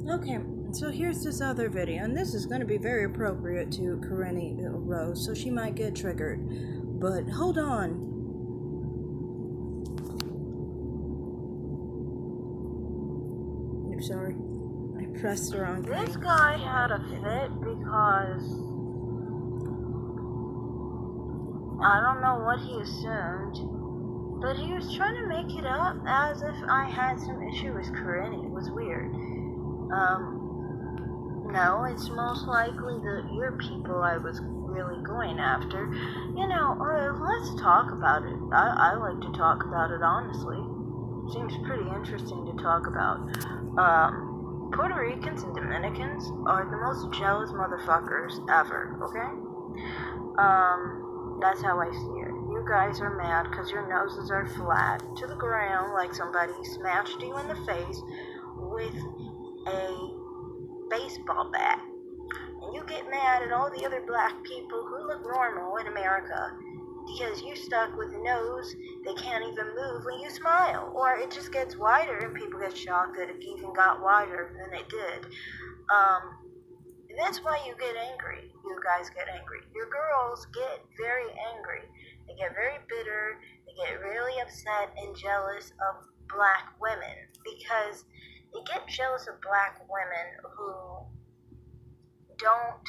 Okay, so here's this other video, and this is going to be very appropriate to Karenny Rose, so she might get triggered. But hold on. I'm sorry. I pressed the wrong thing. This guy had a fit because I don't know what he assumed, but he was trying to make it up as if I had some issue with Karenny. It was weird. No, it's most likely the ear people I was really going after. Let's talk about it. I like to talk about it, honestly. Seems pretty interesting to talk about. Puerto Ricans and Dominicans are the most jealous motherfuckers ever, okay? That's how I see it. You guys are mad because your noses are flat to the ground like somebody smashed you in the face with a baseball bat. And you get mad at all the other black people who look normal in America because you stuck with a nose they can't even move when you smile. Or it just gets wider and people get shocked that it even got wider than it did. That's why you get angry. You guys get angry. Your girls get very angry. They get very bitter. They get really upset and jealous of black women because they get jealous of black women who don't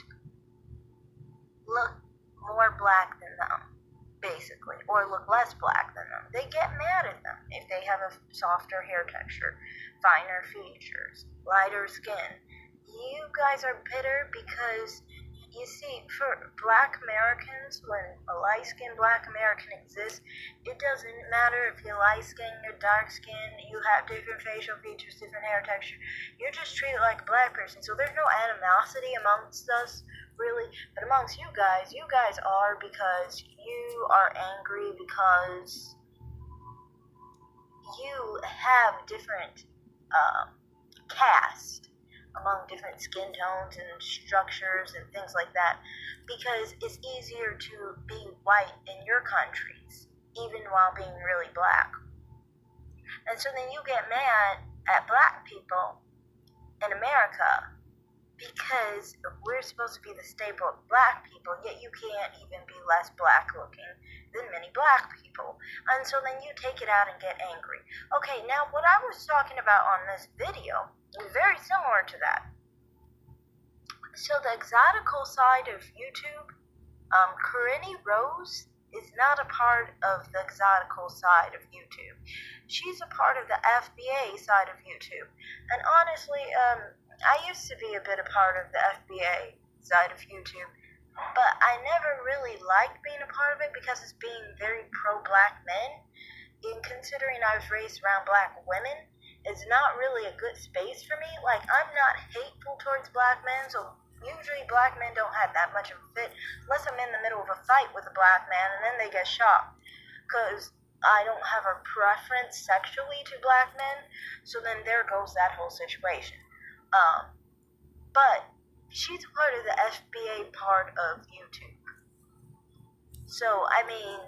look more black than them, basically, or look less black than them. They get mad at them if they have a softer hair texture, finer features, lighter skin. You guys are bitter because, you see, for black Americans, when a light-skinned black American exists, it doesn't matter if you're light-skinned or dark-skinned, you have different facial features, different hair texture. You're just treated like a black person, so there's no animosity amongst us, really. But amongst you guys are because you are angry because you have different caste among different skin tones and structures and things like that, because it's easier to be white in your countries, even while being really black. And so then you get mad at black people in America because we're supposed to be the staple of black people, yet you can't even be less black looking than many black people. And so then you take it out and get angry. Okay, now what I was talking about on this video is very similar to that. So the exotical side of YouTube, Karenny Rose is not a part of the exotical side of YouTube. She's a part of the FBA side of YouTube. And honestly, I used to be a bit a part of the FBA side of YouTube, but I never really liked being a part of it because it's being very pro-black men. And considering I was raised around black women, it's not really a good space for me. Like, I'm not hateful towards black men, so usually black men don't have that much of a fit unless I'm in the middle of a fight with a black man and then they get shocked because I don't have a preference sexually to black men, so then there goes that whole situation. But she's a part of the FBA part of YouTube. So, I mean,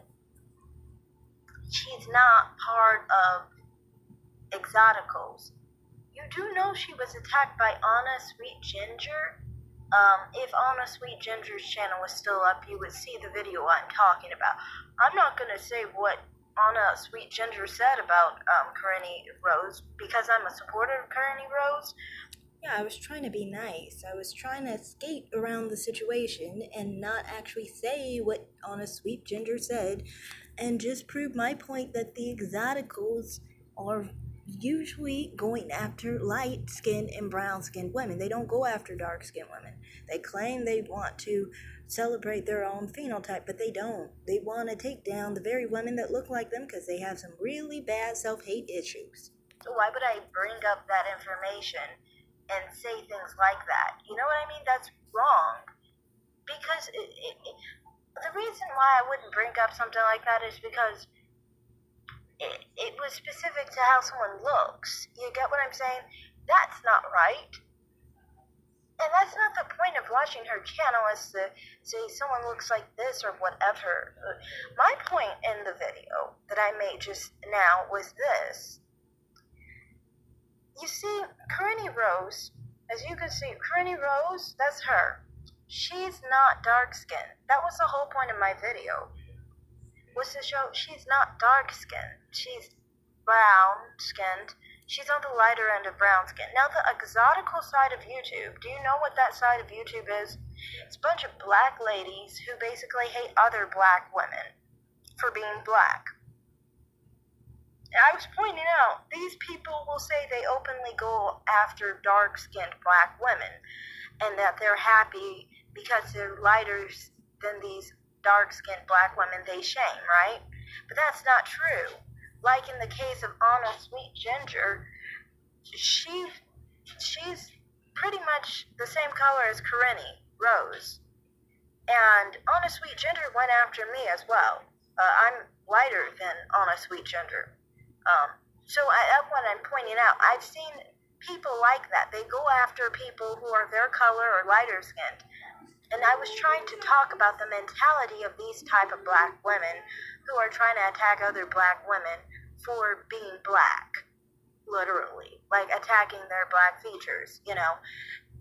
she's not part of Exoticals. You do know she was attacked by Anna Sweet Ginger. If Anna Sweet Ginger's channel was still up, you would see the video I'm talking about. I'm not going to say what Anna Sweet Ginger said about Karenny Rose because I'm a supporter of Karenny Rose. Yeah, I was trying to be nice. I was trying to skate around the situation and not actually say what Honest Sweet Ginger said and just prove my point that the exoticals are usually going after light-skinned and brown-skinned women. They don't go after dark-skinned women. They claim they want to celebrate their own phenotype, but they don't. They want to take down the very women that look like them because they have some really bad self-hate issues. So why would I bring up that information and say things like that? You know what I mean? That's wrong. Because the reason why I wouldn't bring up something like that is because it was specific to how someone looks. You get what I'm saying? That's not right. And that's not the point of watching her channel, is to say someone looks like this or whatever. My point in the video that I made just now was this. You see, Karenny Rose As you can see, Corinne Rose, that's her. She's not dark skinned. That was the whole point of my video, was to show she's not dark skinned. She's brown skinned. She's on the lighter end of brown skin. Now, the exotical side of YouTube, do you know what that side of YouTube is? It's a bunch of black ladies who basically hate other black women for being black. And I was pointing out, these people will say they openly go after dark-skinned black women and that they're happy because they're lighter than these dark-skinned black women they shame, right? But that's not true. Like in the case of Anna Sweet Ginger, she's pretty much the same color as Corinne Rose. And Anna Sweet Ginger went after me as well. I'm lighter than Anna Sweet Ginger. So that's what I'm pointing out. I've seen people like that. They go after people who are their color or lighter skinned. And I was trying to talk about the mentality of these type of black women who are trying to attack other black women for being black, literally, like attacking their black features, you know.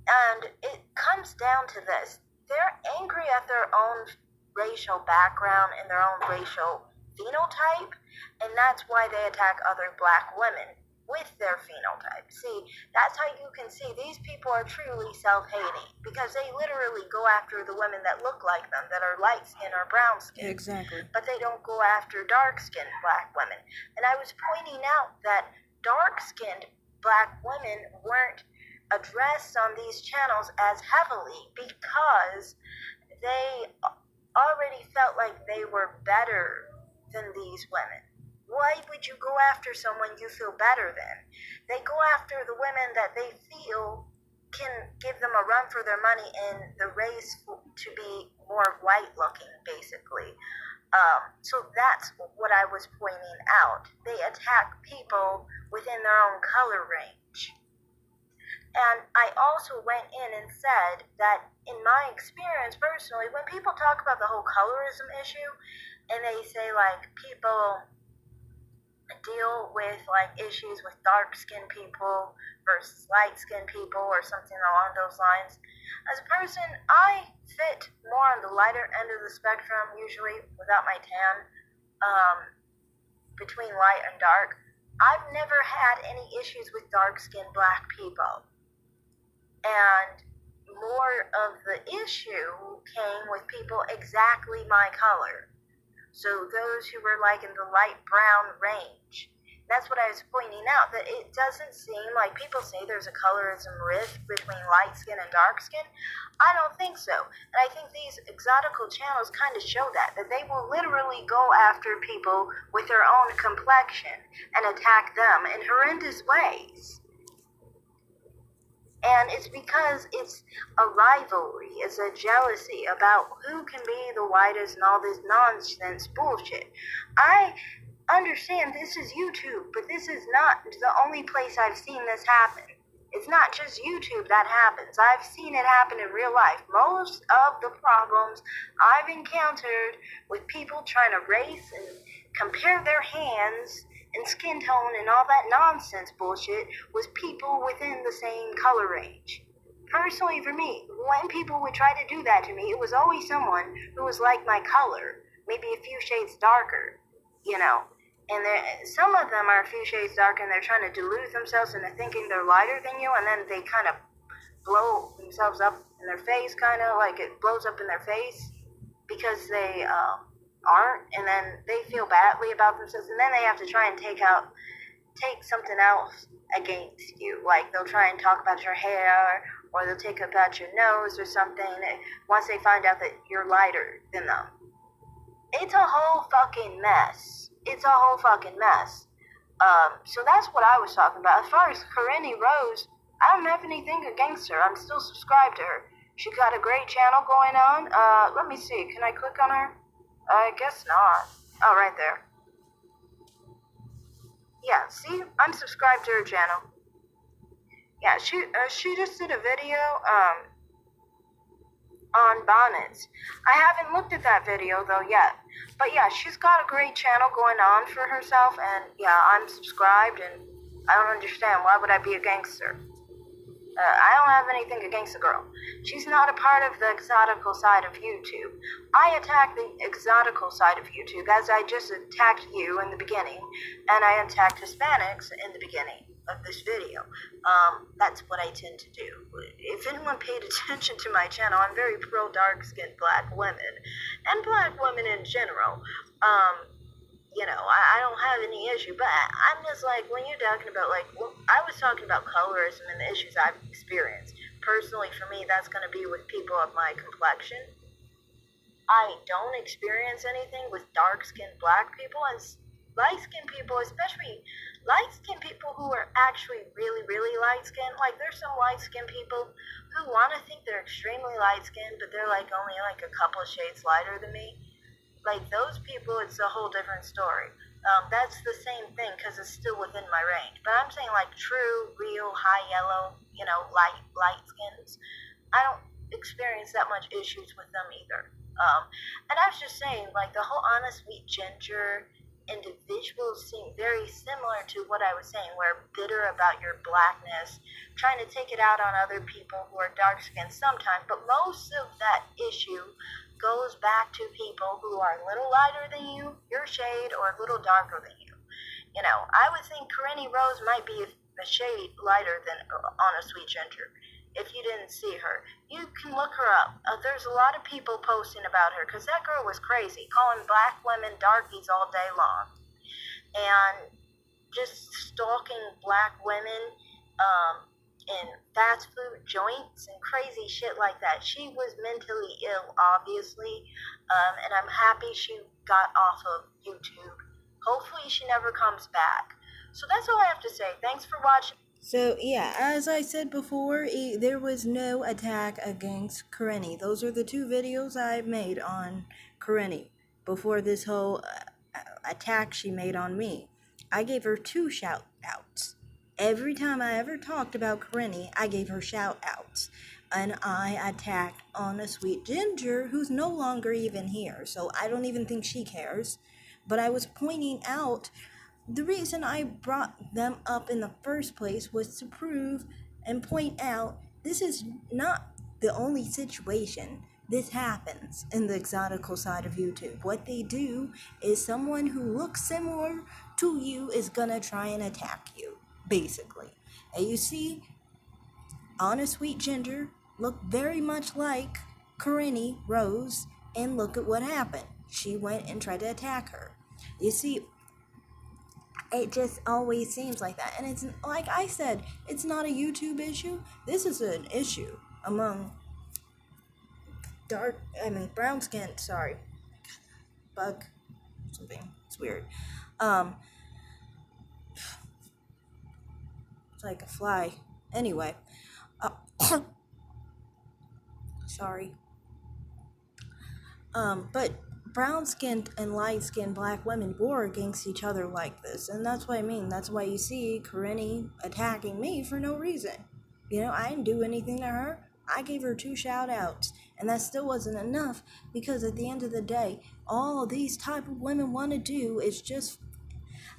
And it comes down to this. They're angry at their own racial background and their own racial phenotype, and that's why they attack other black women with their phenotype. See, that's how you can see these people are truly self-hating, because they literally go after the women that look like them, that are light skinned or brown skinned. Exactly. But they don't go after dark skinned black women. And I was pointing out that dark skinned black women weren't addressed on these channels as heavily because they already felt like they were better than these women. Why would you go after someone you feel better than? They go after the women that they feel can give them a run for their money in the race to be more white looking, basically. So that's what I was pointing out. They attack people within their own color range. And I also went in and said that in my experience personally, when people talk about the whole colorism issue, and they say like people deal with like issues with dark skinned people versus light skinned people or something along those lines, as a person, I fit more on the lighter end of the spectrum, usually without my tan, between light and dark. I've never had any issues with dark skinned black people. And more of the issue came with people exactly my color. So those who were like in the light brown range. That's what I was pointing out, that it doesn't seem like people say there's a colorism rift between light skin and dark skin. I don't think so. And I think these exotical channels kind of show that they will literally go after people with their own complexion and attack them in horrendous ways. And it's because it's a rivalry, it's a jealousy about who can be the whitest and all this nonsense bullshit. I understand this is YouTube, but this is not the only place I've seen this happen. It's not just YouTube that happens. I've seen it happen in real life. Most of the problems I've encountered with people trying to race and compare their hands and skin tone and all that nonsense bullshit was people within the same color range. Personally, for me, when people would try to do that to me, it was always someone who was like my color, maybe a few shades darker, you know. And some of them are a few shades darker and they're trying to delude themselves into thinking they're lighter than you, and then they kind of blow themselves up in their face, kind of like it blows up in their face because they aren't, and then they feel badly about themselves, and then they have to try and take something else against you. Like they'll try and talk about your hair, or they'll take about your nose or something once they find out that you're lighter than them. It's a whole fucking mess. It's a whole fucking mess. So that's what I was talking about. As far as Corinne Rose, I don't have anything against her. I'm still subscribed to her. She got a great channel going on. Let me see. Can I click on her? I guess not. Oh, right there. Yeah, see? I'm subscribed to her channel. Yeah, she just did a video, on bonnets. I haven't looked at that video, though, yet. But yeah, she's got a great channel going on for herself, and yeah, I'm subscribed, and I don't understand. Why would I be a gangster? I don't have anything against the girl. She's not a part of the exotical side of YouTube. I attack the exotical side of YouTube as I just attacked you in the beginning, and I attacked Hispanics in the beginning of this video. That's what I tend to do. If anyone paid attention to my channel, I'm very pro dark-skinned black women, and black women in general. I don't have any issue, but I'm just like, when you're talking about, like, well, I was talking about colorism and the issues I've experienced. Personally, for me, that's going to be with people of my complexion. I don't experience anything with dark-skinned black people, and light-skinned people, especially light-skinned people who are actually really, really light-skinned. Like, there's some light-skinned people who want to think they're extremely light-skinned, but they're, like, only, like, a couple of shades lighter than me. Like, those people, it's a whole different story. That's the same thing because it's still within my range. But I'm saying, like, true, real, high yellow, light skins, I don't experience that much issues with them either. And I was just saying, like, the whole honest sweet ginger individuals seem very similar to what I was saying, where bitter about your blackness, trying to take it out on other people who are dark skinned sometimes, but most of that issue goes back to people who are a little lighter than you, your shade, or a little darker than you. I would think Corinne Rose might be a shade lighter than Honest Sweet Ginger. If you didn't see her, you can look her up. There's a lot of people posting about her because that girl was crazy, calling black women darkies all day long, and just stalking black women in fast food joints and crazy shit like that. She was mentally ill, obviously, and I'm happy she got off of YouTube. Hopefully she never comes back. So that's all I have to say. Thanks for watching. So, yeah, as I said before, there was no attack against Corinne. Those are the two videos I've made on Corinne before this whole attack she made on me. I gave her 2 shout-outs. Every time I ever talked about Corinne, I gave her shout-outs. And I attacked Honest Sweet Ginger, who's no longer even here, so I don't even think she cares. But I was pointing out the reason I brought them up in the first place was to prove and point out this is not the only situation this happens in the exotical side of YouTube. What they do is someone who looks similar to you is gonna try and attack you, basically. And you see, Honest Sweet Ginger looked very much like Corinne Rose, and look at what happened. She went and tried to attack her. You see, it just always seems like that. And it's like I said, it's not a YouTube issue. This is an issue among brown skin, bug, something. It's weird. It's like a fly. Anyway, sorry. But brown-skinned and light-skinned black women war against each other like this, and that's what I mean. That's why you see Corinne attacking me for no reason. I didn't do anything to her. I gave her 2 shout-outs, and that still wasn't enough, because at the end of the day, all these type of women want to do is just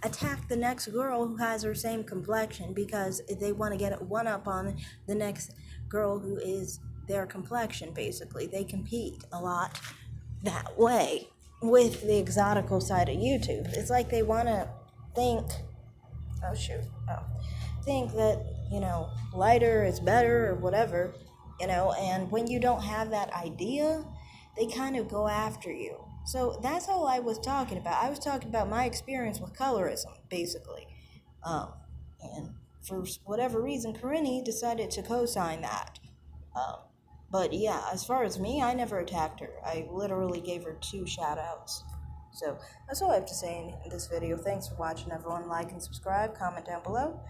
attack the next girl who has her same complexion, because they want to get one up on the next girl who is their complexion, basically. They compete a lot that way with the exotical side of YouTube. It's like they want to think that lighter is better or whatever, and when you don't have that idea, they kind of go after you. So that's all I was talking about. I was talking about my experience with colorism, basically, and for whatever reason Corinne decided to co-sign that. But yeah, as far as me, I never attacked her. I literally gave her 2 shout-outs. So that's all I have to say in this video. Thanks for watching, everyone. Like and subscribe, comment down below,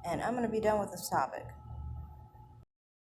and I'm going to be done with this topic.